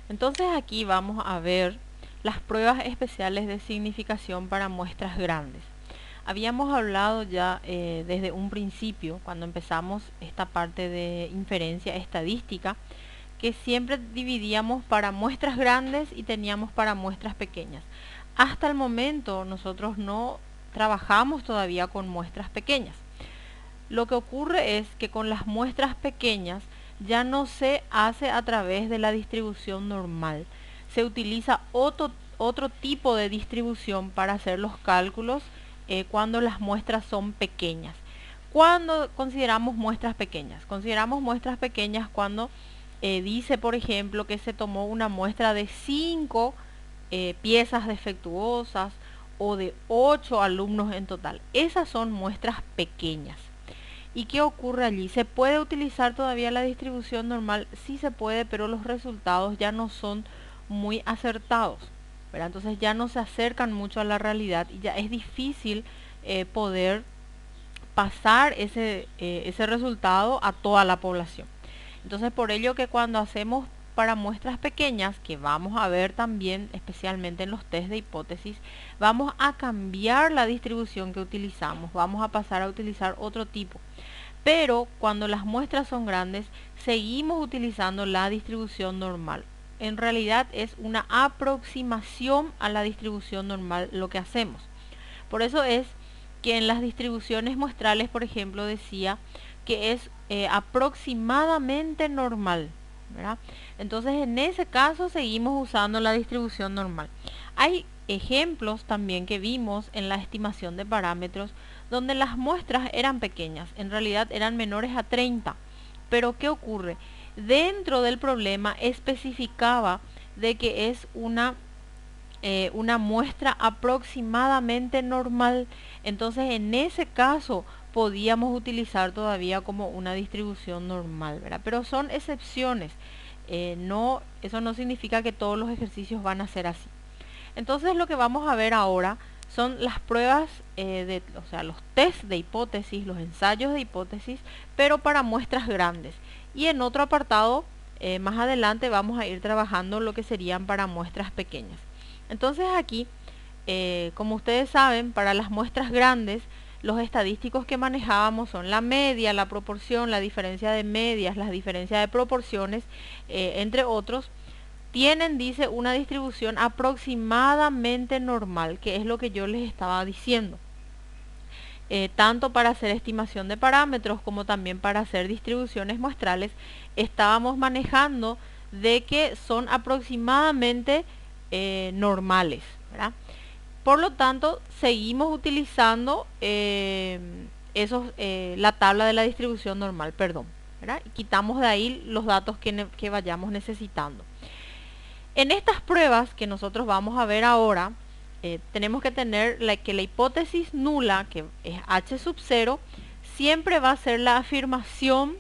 Entonces aquí vamos a ver las pruebas especiales de significación para muestras grandes. Habíamos hablado ya desde un principio, cuando empezamos esta parte de inferencia estadística, que siempre dividíamos para muestras grandes y teníamos para muestras pequeñas. Hasta el momento nosotros no trabajamos todavía con muestras pequeñas. Lo que ocurre es que con las muestras pequeñas ya no se hace a través de la distribución normal. Se utiliza otro tipo de distribución para hacer los cálculos cuando las muestras son pequeñas. Cuando consideramos muestras pequeñas? Consideramos muestras pequeñas cuando dice, por ejemplo, que se tomó una muestra de 5 piezas defectuosas o de 8 alumnos en total. Esas son muestras pequeñas. ¿Y qué ocurre allí? ¿Se puede utilizar todavía la distribución normal? Sí se puede, pero los resultados ya no son muy acertados, ¿verdad? Entonces ya no se acercan mucho a la realidad y ya es difícil poder pasar ese resultado a toda la población. Entonces por ello que cuando hacemos para muestras pequeñas, que vamos a ver también especialmente en los test de hipótesis, vamos a cambiar la distribución que utilizamos, vamos a pasar a utilizar otro tipo. Pero cuando las muestras son grandes, seguimos utilizando la distribución normal. En realidad es una aproximación a la distribución normal lo que hacemos. Por eso es que en las distribuciones muestrales, por ejemplo, decía que es aproximadamente normal, ¿verdad? Entonces en ese caso seguimos usando la distribución normal. Hay ejemplos también que vimos en la estimación de parámetros donde las muestras eran pequeñas, en realidad eran menores a 30. Pero ¿qué ocurre? Dentro del problema especificaba de que es una muestra aproximadamente normal. Entonces en ese caso podíamos utilizar todavía como una distribución normal, ¿verdad? Pero son excepciones. Eso no significa que todos los ejercicios van a ser así. Entonces lo que vamos a ver ahora son las pruebas, o sea, los test de hipótesis, los ensayos de hipótesis, pero para muestras grandes. Y en otro apartado, más adelante, vamos a ir trabajando lo que serían para muestras pequeñas. Entonces aquí, como ustedes saben, para las muestras grandes, los estadísticos que manejábamos son la media, la proporción, la diferencia de medias, las diferencias de proporciones, entre otros. Tienen, dice, una distribución aproximadamente normal, que es lo que yo les estaba diciendo. Tanto para hacer estimación de parámetros como también para hacer distribuciones muestrales, estábamos manejando de que son aproximadamente normales, ¿verdad? Por lo tanto, seguimos utilizando la tabla de la distribución normal, perdón, ¿verdad? Y quitamos de ahí los datos que vayamos necesitando. En estas pruebas que nosotros vamos a ver ahora, tenemos que tener que la hipótesis nula, que es h sub 0, siempre va a ser la afirmación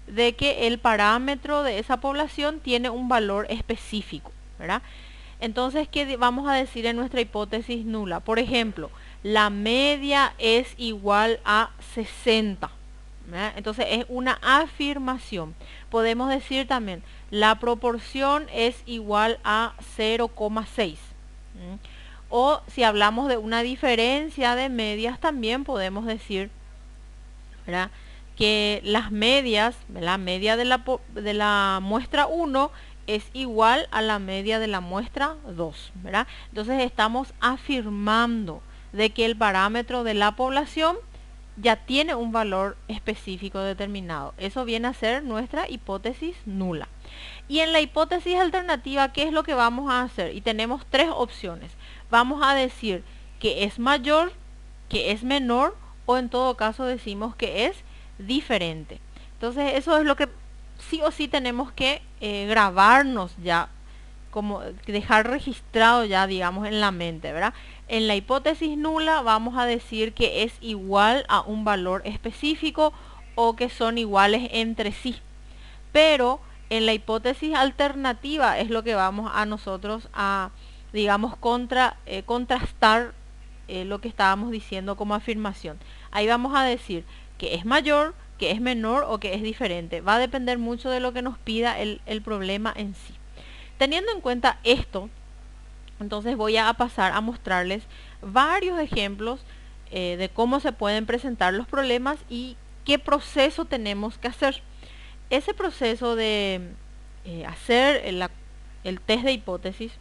de que el parámetro de esa población tiene un valor específico, ¿verdad? Entonces, ¿qué vamos a decir en nuestra hipótesis nula? Por ejemplo, la media es igual a 60. ¿Verdad? Entonces es una afirmación. Podemos decir también, la proporción es igual a 0,6. O si hablamos de una diferencia de medias, también podemos decir, ¿verdad?, que las medias, la media de la muestra 1 es igual a la media de la muestra 2, ¿verdad? Entonces estamos afirmando de que el parámetro de la población ya tiene un valor específico determinado. Eso viene a ser nuestra hipótesis nula. Y en la hipótesis alternativa, ¿qué es lo que vamos a hacer? Y tenemos tres opciones. Vamos a decir que es mayor, que es menor, o en todo caso decimos que es diferente. Entonces eso es lo que sí o sí tenemos que grabarnos ya, como dejar registrado ya, digamos, en la mente, ¿verdad? En la hipótesis nula vamos a decir que es igual a un valor específico o que son iguales entre sí. Pero en la hipótesis alternativa es lo que vamos a nosotros a, digamos, contrastar lo que estábamos diciendo como afirmación. Ahí vamos a decir que es mayor, que es menor o que es diferente. Va a depender mucho de lo que nos pida el problema en sí. Teniendo en cuenta esto, entonces voy a pasar a mostrarles varios ejemplos de cómo se pueden presentar los problemas y qué proceso tenemos que hacer. Ese proceso de hacer el test de hipótesis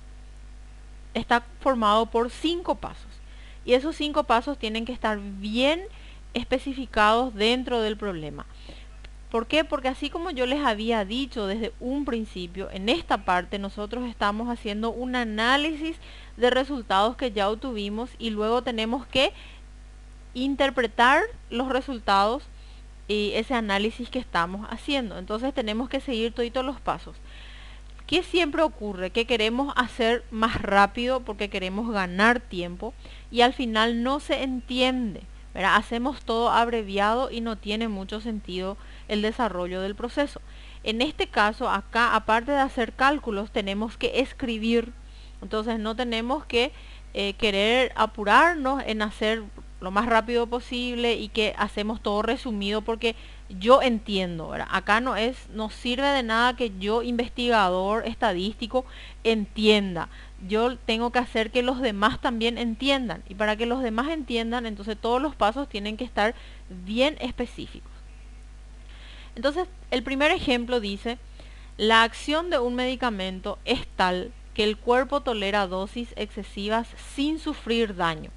está formado por 5 pasos. Y esos 5 pasos tienen que estar bien especificados dentro del problema. ¿Por qué? Porque así como yo les había dicho desde un principio, en esta parte nosotros estamos haciendo un análisis de resultados que ya obtuvimos y luego tenemos que interpretar los resultados y ese análisis que estamos haciendo. Entonces tenemos que seguir todos los pasos. ¿Qué siempre ocurre? Que queremos hacer más rápido porque queremos ganar tiempo y al final no se entiende, ¿verdad? Hacemos todo abreviado y no tiene mucho sentido el desarrollo del proceso. En este caso, acá, aparte de hacer cálculos, tenemos que escribir. Entonces no tenemos que querer apurarnos en hacer lo más rápido posible y que hacemos todo resumido porque yo entiendo, ¿verdad? Acá no sirve de nada que yo, investigador estadístico, entienda. Yo tengo que hacer que los demás también entiendan. Y para que los demás entiendan, entonces todos los pasos tienen que estar bien específicos. Entonces, el primer ejemplo dice, la acción de un medicamento es tal que el cuerpo tolera dosis excesivas sin sufrir daño.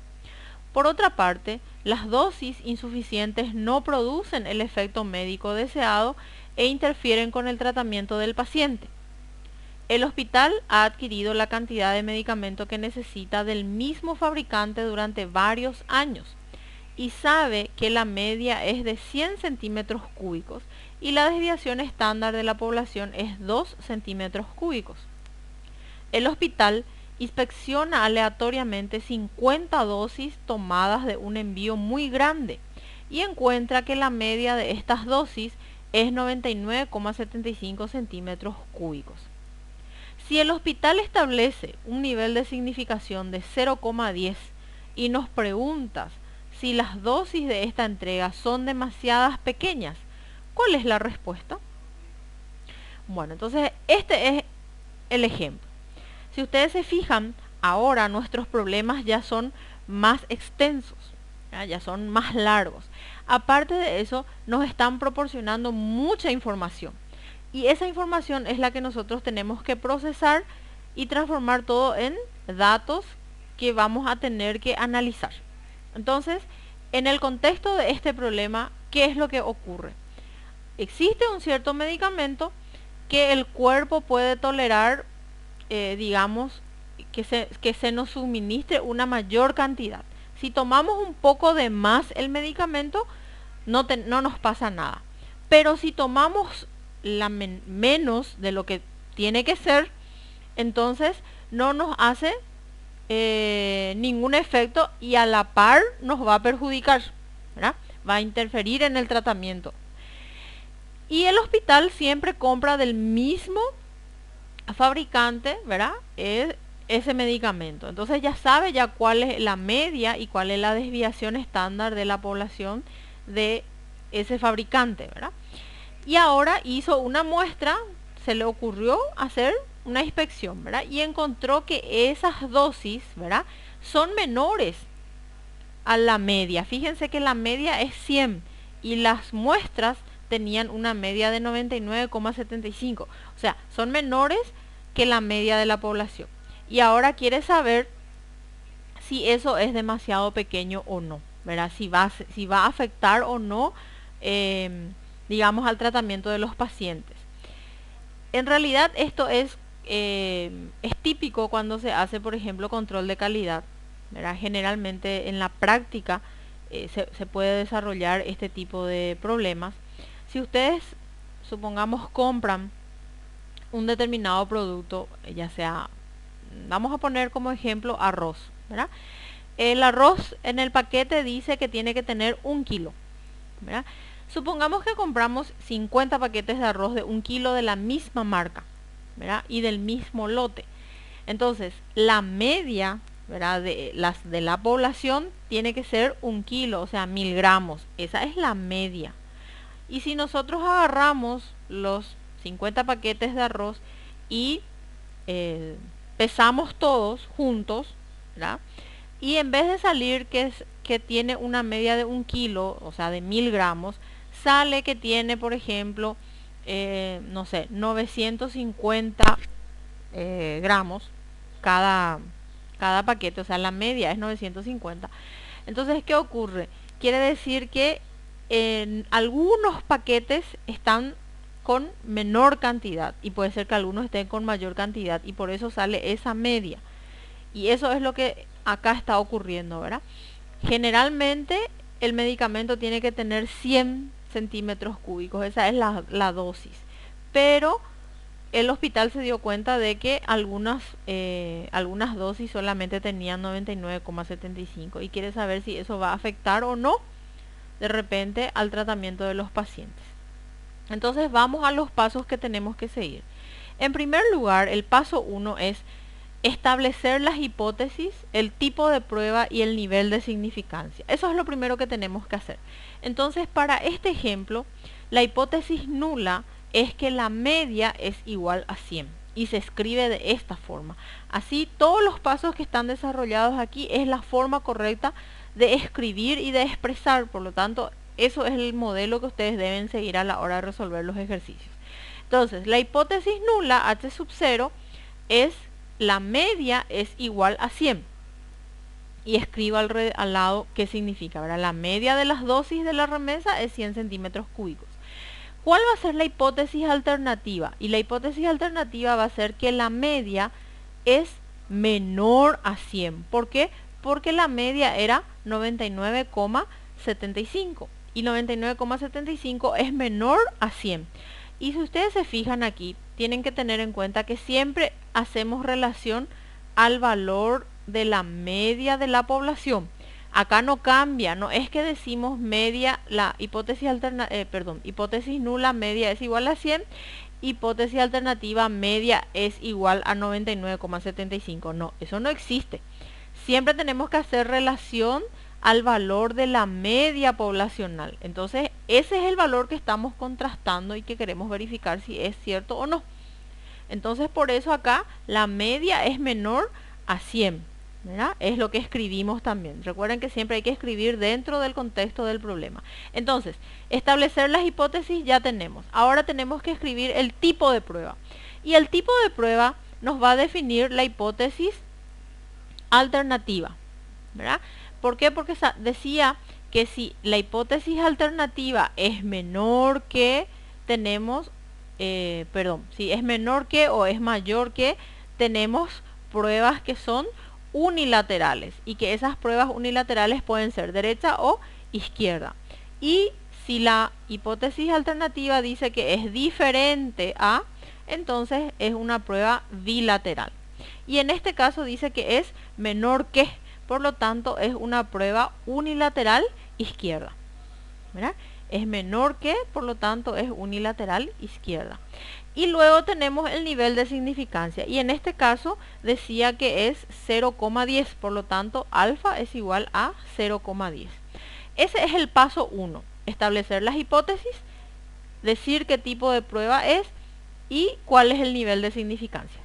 Por otra parte, las dosis insuficientes no producen el efecto médico deseado e interfieren con el tratamiento del paciente. El hospital ha adquirido la cantidad de medicamento que necesita del mismo fabricante durante varios años y sabe que la media es de 100 centímetros cúbicos y la desviación estándar de la población es 2 centímetros cúbicos. El hospital inspecciona aleatoriamente 50 dosis tomadas de un envío muy grande y encuentra que la media de estas dosis es 99,75 centímetros cúbicos. Si el hospital establece un nivel de significación de 0,10 y nos preguntas si las dosis de esta entrega son demasiadas pequeñas, ¿cuál es la respuesta? Bueno, entonces este es el ejemplo. Si ustedes se fijan, ahora nuestros problemas ya son más extensos, ya son más largos. Aparte de eso, nos están proporcionando mucha información. Y esa información es la que nosotros tenemos que procesar y transformar todo en datos que vamos a tener que analizar. Entonces, en el contexto de este problema, ¿qué es lo que ocurre? Existe un cierto medicamento que el cuerpo puede tolerar, digamos, que se nos suministre una mayor cantidad. Si tomamos un poco de más el medicamento, no nos pasa nada. Pero si tomamos menos de lo que tiene que ser, entonces no nos hace ningún efecto y a la par nos va a perjudicar, ¿verdad? Va a interferir en el tratamiento. Y el hospital siempre compra del mismo fabricante, ¿verdad? Ese medicamento. Entonces ya sabe ya cuál es la media y cuál es la desviación estándar de la población de ese fabricante, ¿verdad? Y ahora hizo una muestra, se le ocurrió hacer una inspección, ¿verdad? Y encontró que esas dosis, ¿verdad?, son menores a la media. Fíjense que la media es 100 y las muestras tenían una media de 99,75. O sea, son menores que la media de la población. Y ahora quiere saber si eso es demasiado pequeño o no, ¿verdad? Si va a afectar o no, digamos, al tratamiento de los pacientes. En realidad esto es típico cuando se hace, por ejemplo, control de calidad, ¿verdad? Generalmente en la práctica se puede desarrollar este tipo de problemas. Si ustedes, supongamos, compran un determinado producto, ya sea, vamos a poner como ejemplo arroz, ¿verdad? El arroz en el paquete dice que tiene que tener 1 kilo, ¿verdad? Supongamos que compramos 50 paquetes de arroz de 1 kilo de la misma marca, ¿verdad?, y del mismo lote. Entonces, la media, ¿verdad?, de la población tiene que ser 1 kilo, o sea, 1000 gramos. Esa es la media. Y si nosotros agarramos los 50 paquetes de arroz y pesamos todos juntos, ¿verdad? Y en vez de salir que tiene una media de 1 kilo, o sea, de 1000 gramos, sale que tiene, por ejemplo, no sé, 950 gramos cada paquete, o sea, la media es 950. Entonces, ¿qué ocurre? Quiere decir que en algunos paquetes están con menor cantidad y puede ser que algunos estén con mayor cantidad y por eso sale esa media. Y eso es lo que acá está ocurriendo, ¿verdad? Generalmente el medicamento tiene que tener 100 centímetros cúbicos, esa es la dosis. Pero el hospital se dio cuenta de que algunas dosis solamente tenían 99,75 y quiere saber si eso va a afectar o no de repente al tratamiento de los pacientes. Entonces vamos a los pasos que tenemos que seguir. En primer lugar, el paso 1 es establecer las hipótesis, el tipo de prueba y el nivel de significancia. Eso es lo primero que tenemos que hacer. Entonces, para este ejemplo, la hipótesis nula es que la media es igual a 100 y se escribe de esta forma. Así, todos los pasos que están desarrollados aquí es la forma correcta de escribir y de expresar. Por lo tanto, eso es el modelo que ustedes deben seguir a la hora de resolver los ejercicios. Entonces, la hipótesis nula, H sub 0, es la media es igual a 100. Y escribo al lado qué significa, ¿verdad? La media de las dosis de la remesa es 100 centímetros cúbicos. ¿Cuál va a ser la hipótesis alternativa? Y la hipótesis alternativa va a ser que la media es menor a 100. ¿Por qué? Porque la media era 99,75 y 99,75 es menor a 100. Y si ustedes se fijan aquí, tienen que tener en cuenta que siempre hacemos relación al valor de la media de la población. Acá no cambia, no es que decimos media, la hipótesis hipótesis nula media es igual a 100, hipótesis alternativa media es igual a 99,75. No, eso no existe. Siempre tenemos que hacer relación al valor de la media poblacional. Entonces, ese es el valor que estamos contrastando y que queremos verificar si es cierto o no. Entonces, por eso acá la media es menor a 100, ¿verdad? Es lo que escribimos también. Recuerden que siempre hay que escribir dentro del contexto del problema. Entonces, establecer las hipótesis ya tenemos. Ahora tenemos que escribir el tipo de prueba. Y el tipo de prueba nos va a definir la hipótesis alternativa, ¿verdad? ¿Por qué? Porque decía que si la hipótesis alternativa es menor que tenemos, si es menor que o es mayor que, tenemos pruebas que son unilaterales y que esas pruebas unilaterales pueden ser derecha o izquierda. Y si la hipótesis alternativa dice que es diferente a, entonces es una prueba bilateral. Y en este caso dice que es menor que, por lo tanto es una prueba unilateral izquierda, ¿verdad? Es menor que, por lo tanto es unilateral izquierda. Y luego tenemos el nivel de significancia. Y en este caso decía que es 0,10, por lo tanto alfa es igual a 0,10. Ese es el paso 1, establecer las hipótesis, decir qué tipo de prueba es y cuál es el nivel de significancia.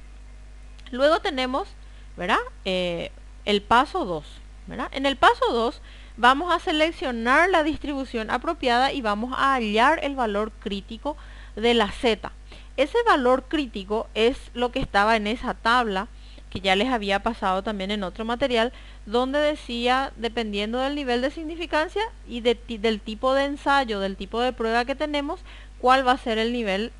Luego tenemos, ¿verdad? El paso 2, ¿verdad? En el paso 2 vamos a seleccionar la distribución apropiada y vamos a hallar el valor crítico de la Z. Ese valor crítico es lo que estaba en esa tabla que ya les había pasado también en otro material, donde decía, dependiendo del nivel de significancia y del tipo de ensayo, del tipo de prueba que tenemos, cuál va a ser el nivel,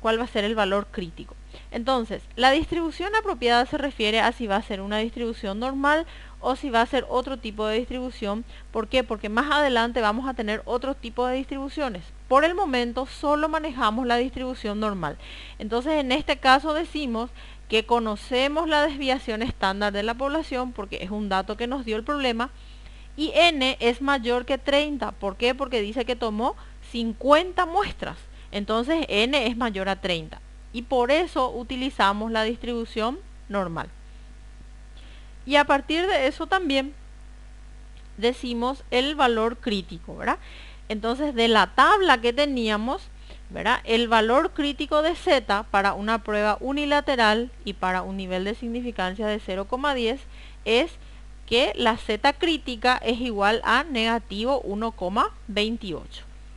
cuál va a ser el valor crítico. Entonces, la distribución apropiada se refiere a si va a ser una distribución normal o si va a ser otro tipo de distribución. ¿Por qué? Porque más adelante vamos a tener otro tipo de distribuciones. Por el momento solo manejamos la distribución normal. Entonces, en este caso decimos que conocemos la desviación estándar de la población porque es un dato que nos dio el problema y n es mayor que 30. ¿Por qué? Porque dice que tomó 50 muestras. Entonces, n es mayor a 30. Y por eso utilizamos la distribución normal. Y a partir de eso también decimos el valor crítico, ¿verdad? Entonces, de la tabla que teníamos, ¿verdad? El valor crítico de z para una prueba unilateral y para un nivel de significancia de 0,10 es que la z crítica es igual a negativo 1,28.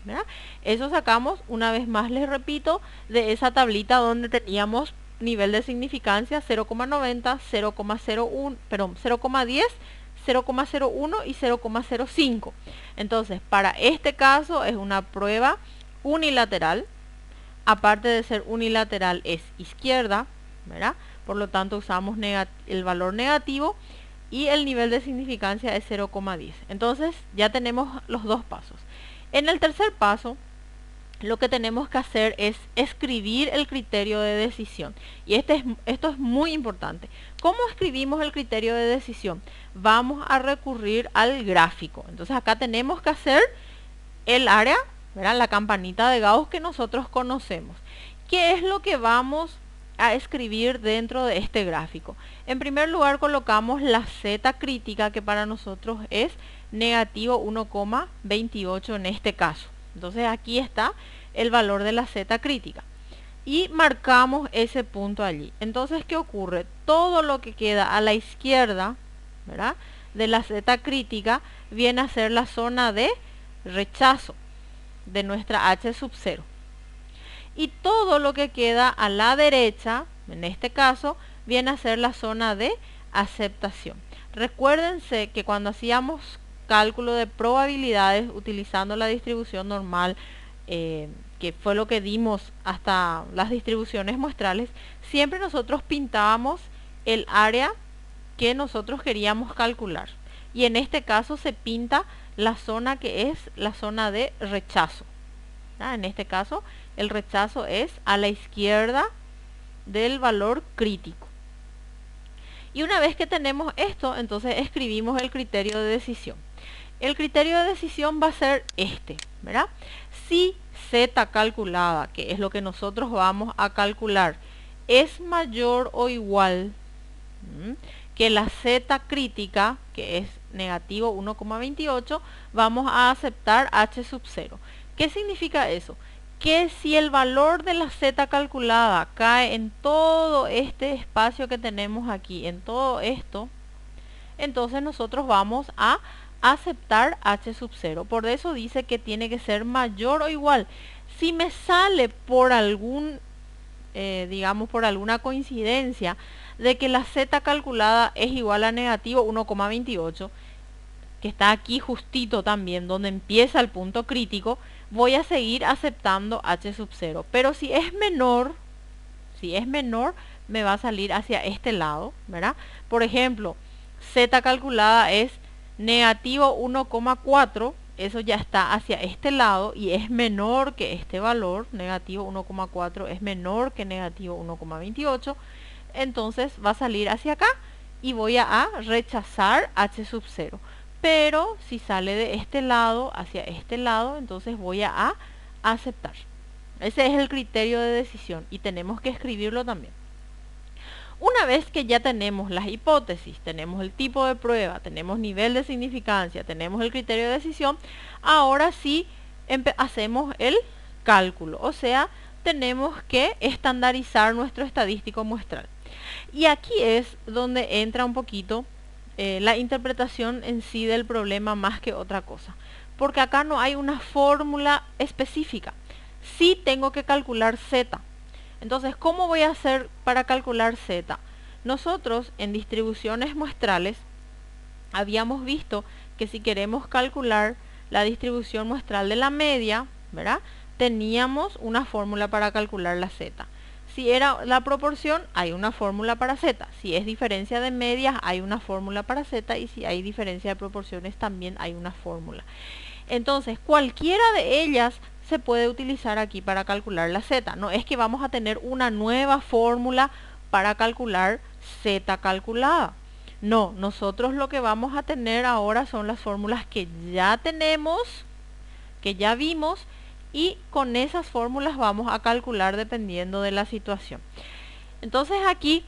¿Verdad? Eso sacamos, una vez más les repito, de esa tablita donde teníamos nivel de significancia 0,90, 0,01, perdón, 0,10, 0,01 y 0,05. Entonces, para este caso es una prueba unilateral. Aparte de ser unilateral es izquierda, ¿verdad? Por lo tanto usamos el valor negativo y el nivel de significancia es 0,10. Entonces ya tenemos los dos pasos. En el tercer paso, lo que tenemos que hacer es escribir el criterio de decisión. Y esto es muy importante. ¿Cómo escribimos el criterio de decisión? Vamos a recurrir al gráfico. Entonces acá tenemos que hacer el área, ¿verdad? La campanita de Gauss que nosotros conocemos. ¿Qué es lo que vamos a escribir dentro de este gráfico? En primer lugar colocamos la z crítica, que para nosotros es negativo 1,28 en este caso. Entonces aquí está el valor de la z crítica y marcamos ese punto allí. Entonces, ¿qué ocurre? Todo lo que queda a la izquierda, ¿verdad?, de la z crítica viene a ser la zona de rechazo de nuestra h sub 0. Y todo lo que queda a la derecha, en este caso, viene a ser la zona de aceptación. Recuérdense que cuando hacíamos cálculo de probabilidades utilizando la distribución normal, que fue lo que dimos hasta las distribuciones muestrales, siempre nosotros pintábamos el área que nosotros queríamos calcular. Y en este caso se pinta la zona que es la zona de rechazo. En este caso el rechazo es a la izquierda del valor crítico. Y una vez que tenemos esto, entonces escribimos el criterio de decisión. El criterio de decisión va a ser este, ¿verdad? Si z calculada, que es lo que nosotros vamos a calcular, es mayor o igual que la z crítica, que es negativo 1,28, vamos a aceptar h sub 0. ¿Qué significa eso? Que si el valor de la z calculada cae en todo este espacio que tenemos aquí, en todo esto, entonces nosotros vamos a aceptar h sub 0. Por eso dice que tiene que ser mayor o igual. Si me sale por algún, digamos, por alguna coincidencia de que la z calculada es igual a negativo 1,28, que está aquí justito también donde empieza el punto crítico, voy a seguir aceptando h sub 0. Pero si es menor, me va a salir hacia este lado, ¿verdad? Por ejemplo, z calculada es negativo 1,4, eso ya está hacia este lado y es menor que este valor, negativo 1,4 es menor que negativo 1,28, entonces va a salir hacia acá y voy a rechazar h sub 0. Pero si sale de este lado hacia este lado, entonces voy a aceptar. Ese es el criterio de decisión y tenemos que escribirlo también. Una vez que ya tenemos las hipótesis, tenemos el tipo de prueba, tenemos nivel de significancia, tenemos el criterio de decisión, ahora sí hacemos el cálculo, o sea, tenemos que estandarizar nuestro estadístico muestral. Y aquí es donde entra un poquito la interpretación en sí del problema más que otra cosa, porque acá no hay una fórmula específica. Sí tengo que calcular z. Entonces, ¿cómo voy a hacer para calcular z? Nosotros en distribuciones muestrales habíamos visto que si queremos calcular la distribución muestral de la media, ¿verdad?, teníamos una fórmula para calcular la z. Si era la proporción, hay una fórmula para z. Si es diferencia de medias, hay una fórmula para z. Y si hay diferencia de proporciones, también hay una fórmula. Entonces, cualquiera de ellas se puede utilizar aquí para calcular la z. No es que vamos a tener una nueva fórmula para calcular z calculada. No, nosotros lo que vamos a tener ahora son las fórmulas que ya tenemos, que ya vimos, y con esas fórmulas vamos a calcular dependiendo de la situación. Entonces aquí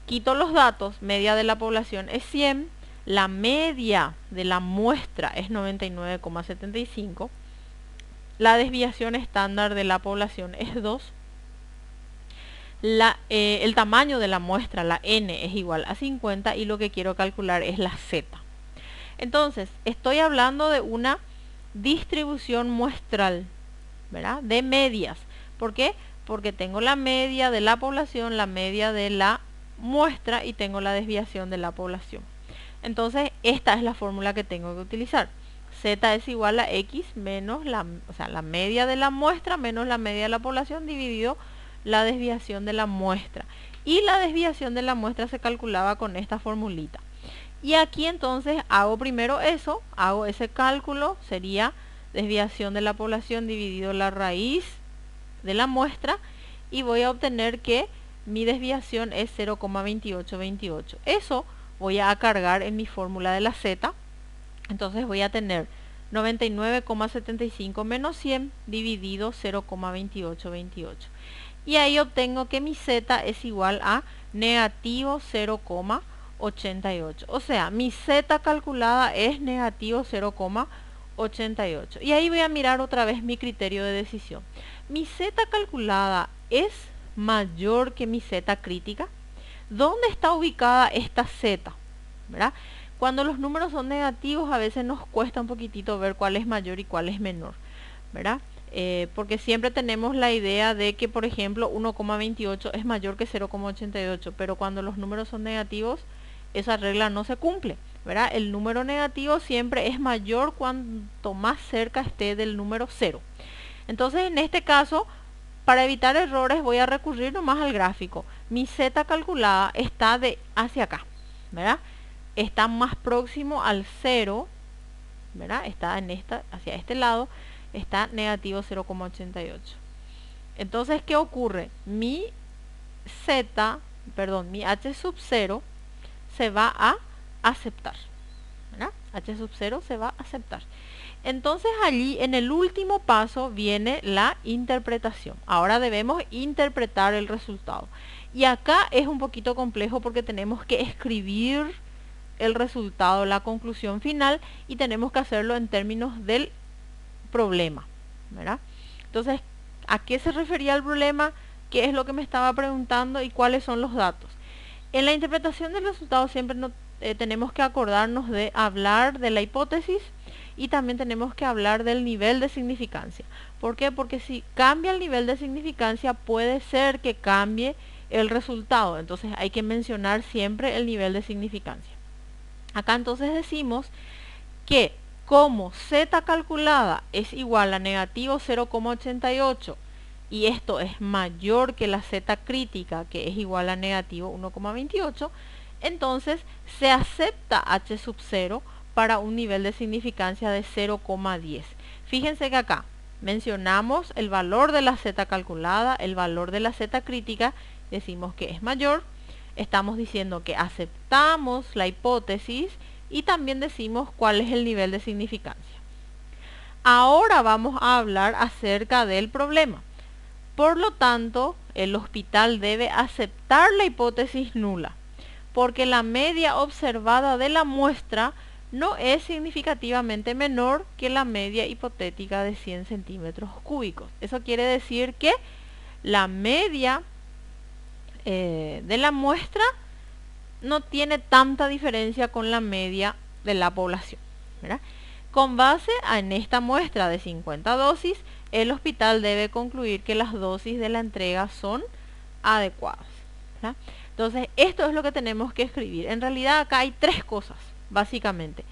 quito los datos, media de la población es 100, la media de la muestra es 99,75 la desviación estándar de la población es 2, el tamaño de la muestra, la n, es igual a 50 y lo que quiero calcular es la z. Entonces, estoy hablando de una distribución muestral, ¿verdad? De medias. ¿Por qué? Porque tengo la media de la población, la media de la muestra y tengo la desviación de la población. Entonces, esta es la fórmula que tengo que utilizar. Z es igual a X menos la media de la muestra menos la media de la población dividido la desviación de la muestra. Y la desviación de la muestra se calculaba con esta formulita. Y aquí entonces hago primero eso, hago ese cálculo, sería desviación de la población dividido la raíz de la muestra y voy a obtener que mi desviación es 0,2828. Eso voy a cargar en mi fórmula de la z, entonces voy a tener 99,75 menos 100 dividido 0,2828. Y ahí obtengo que mi z es igual a negativo 0,88. O sea, mi z calculada es negativo 0,88. Y ahí voy a mirar otra vez mi criterio de decisión. ¿Mi z calculada es mayor que mi z crítica? ¿Dónde está ubicada esta z? ¿Verdad? Cuando los números son negativos a veces nos cuesta un poquitito ver cuál es mayor y cuál es menor, ¿verdad? Porque siempre tenemos la idea de que, por ejemplo, 1,28 es mayor que 0,88, pero cuando los números son negativos, esa regla no se cumple, ¿verdad? El número negativo siempre es mayor cuanto más cerca esté del número 0. Entonces, en este caso, para evitar errores, voy a recurrir nomás al gráfico. Mi z calculada está de hacia acá, ¿verdad? Está más próximo al 0, ¿verdad? Está en hacia este lado, está negativo 0,88. Entonces, ¿qué ocurre? Mi h sub 0 se va a aceptar, ¿verdad? H sub 0 se va a aceptar. Entonces allí en el último paso viene la interpretación. Ahora debemos interpretar el resultado. Y acá es un poquito complejo porque tenemos que escribir el resultado, la conclusión final, y tenemos que hacerlo en términos del problema, ¿verdad? Entonces, ¿a qué se refería el problema? ¿Qué es lo que me estaba preguntando y cuáles son los datos? En la interpretación del resultado siempre tenemos que acordarnos de hablar de la hipótesis y también tenemos que hablar del nivel de significancia. ¿Por qué? Porque si cambia el nivel de significancia puede ser que cambie el resultado. Entonces hay que mencionar siempre el nivel de significancia. Acá entonces decimos que como z calculada es igual a negativo 0,88 y esto es mayor que la z crítica, que es igual a negativo 1,28, entonces se acepta h sub 0 para un nivel de significancia de 0,10. Fíjense que acá mencionamos el valor de la z calculada, el valor de la z crítica, decimos que es mayor, estamos diciendo que aceptamos la hipótesis y también decimos cuál es el nivel de significancia. Ahora vamos a hablar acerca del problema. Por lo tanto, el hospital debe aceptar la hipótesis nula, porque la media observada de la muestra no es significativamente menor que la media hipotética de 100 centímetros cúbicos. Eso quiere decir que la media de la muestra no tiene tanta diferencia con la media de la población, ¿verdad? Con base en esta muestra de 50 dosis, el hospital debe concluir que las dosis de la entrega son adecuadas, ¿verdad? Entonces, esto es lo que tenemos que escribir. En realidad, acá hay tres cosas, básicamente.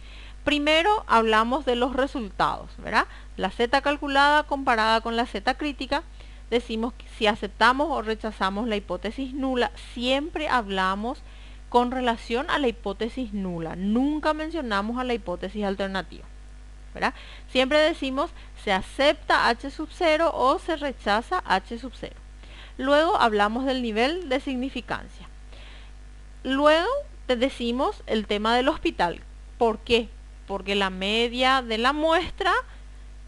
Primero, hablamos de los resultados, ¿verdad? La z calculada comparada con la z crítica. Decimos que si aceptamos o rechazamos la hipótesis nula, siempre hablamos con relación a la hipótesis nula. Nunca mencionamos a la hipótesis alternativa, ¿verdad? Siempre decimos se acepta h sub 0 o se rechaza h sub 0. Luego hablamos del nivel de significancia. Luego decimos el tema del hospital. ¿Por qué? Porque la media de la muestra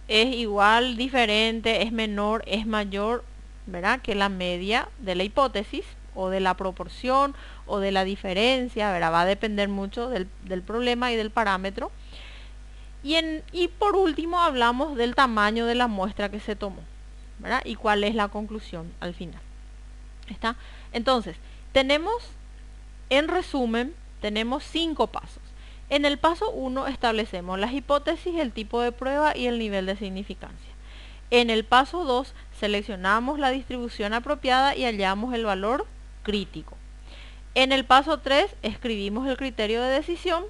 es igual, diferente, es menor, es mayor, ¿verdad?, que la media de la hipótesis o de la proporción o de la diferencia, ¿verdad? Va a depender mucho del problema y del parámetro. Y por último hablamos del tamaño de la muestra que se tomó, ¿verdad? Y cuál es la conclusión al final. ¿Está? Entonces, en resumen, tenemos 5 pasos. En el paso 1 establecemos las hipótesis, el tipo de prueba y el nivel de significancia. En el paso 2 seleccionamos la distribución apropiada y hallamos el valor crítico. En el paso 3 escribimos el criterio de decisión.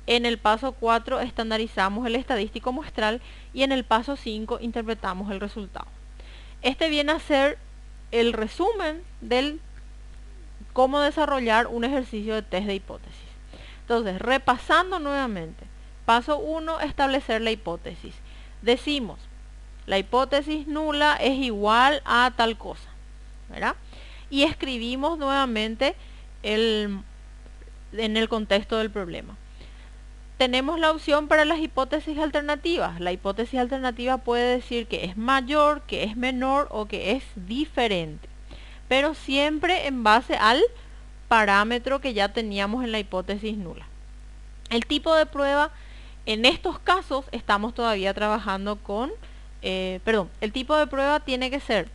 En el paso 4 estandarizamos el estadístico muestral y en el paso 5 interpretamos el resultado. Este viene a ser el resumen del cómo desarrollar un ejercicio de test de hipótesis. Entonces, repasando nuevamente. Paso 1, establecer la hipótesis. Decimos, la hipótesis nula es igual a tal cosa, ¿verdad? Y escribimos nuevamente en el contexto del problema. Tenemos la opción para las hipótesis alternativas. La hipótesis alternativa puede decir que es mayor, que es menor o que es diferente, pero siempre en base al parámetro que ya teníamos en la hipótesis nula. El tipo de prueba, en estos casos estamos todavía trabajando con, el tipo de prueba tiene que ser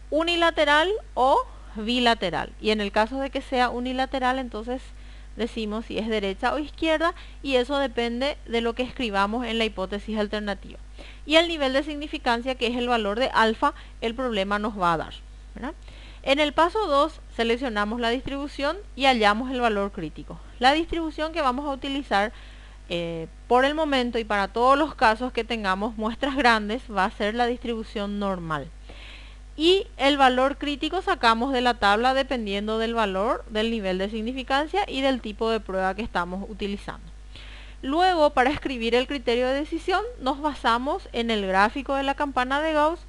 unilateral o bilateral. Y en el caso de que sea unilateral, entonces decimos si es derecha o izquierda, y eso depende de lo que escribamos en la hipótesis alternativa. Y el nivel de significancia, que es el valor de alfa, el problema nos va a dar, ¿verdad? En el paso 2 seleccionamos la distribución y hallamos el valor crítico. La distribución que vamos a utilizar por el momento y para todos los casos que tengamos muestras grandes va a ser la distribución normal. Y el valor crítico sacamos de la tabla dependiendo del valor, del nivel de significancia y del tipo de prueba que estamos utilizando. Luego, para escribir el criterio de decisión, nos basamos en el gráfico de la campana de Gauss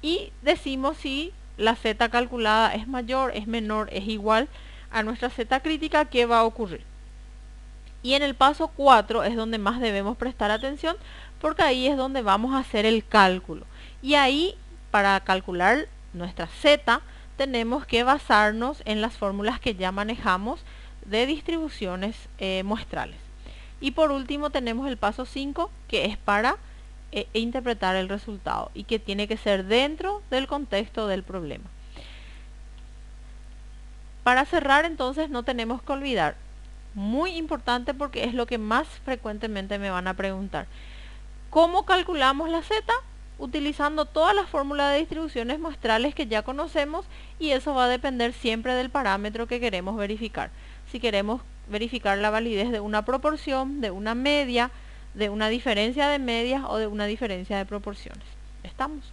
y decimos si la z calculada es mayor, es menor, es igual a nuestra z crítica, ¿qué va a ocurrir? Y en el paso 4 es donde más debemos prestar atención, porque ahí es donde vamos a hacer el cálculo. Y ahí, para calcular nuestra z, tenemos que basarnos en las fórmulas que ya manejamos de distribuciones muestrales. Y por último tenemos el paso 5, que es para interpretar el resultado y que tiene que ser dentro del contexto del problema. Para cerrar, entonces, no tenemos que olvidar, muy importante porque es lo que más frecuentemente me van a preguntar, ¿cómo calculamos la z? Utilizando todas las fórmulas de distribuciones muestrales que ya conocemos, y eso va a depender siempre del parámetro que queremos verificar. Si queremos verificar la validez de una proporción, de una media, de una diferencia de medias o de una diferencia de proporciones. ¿Estamos?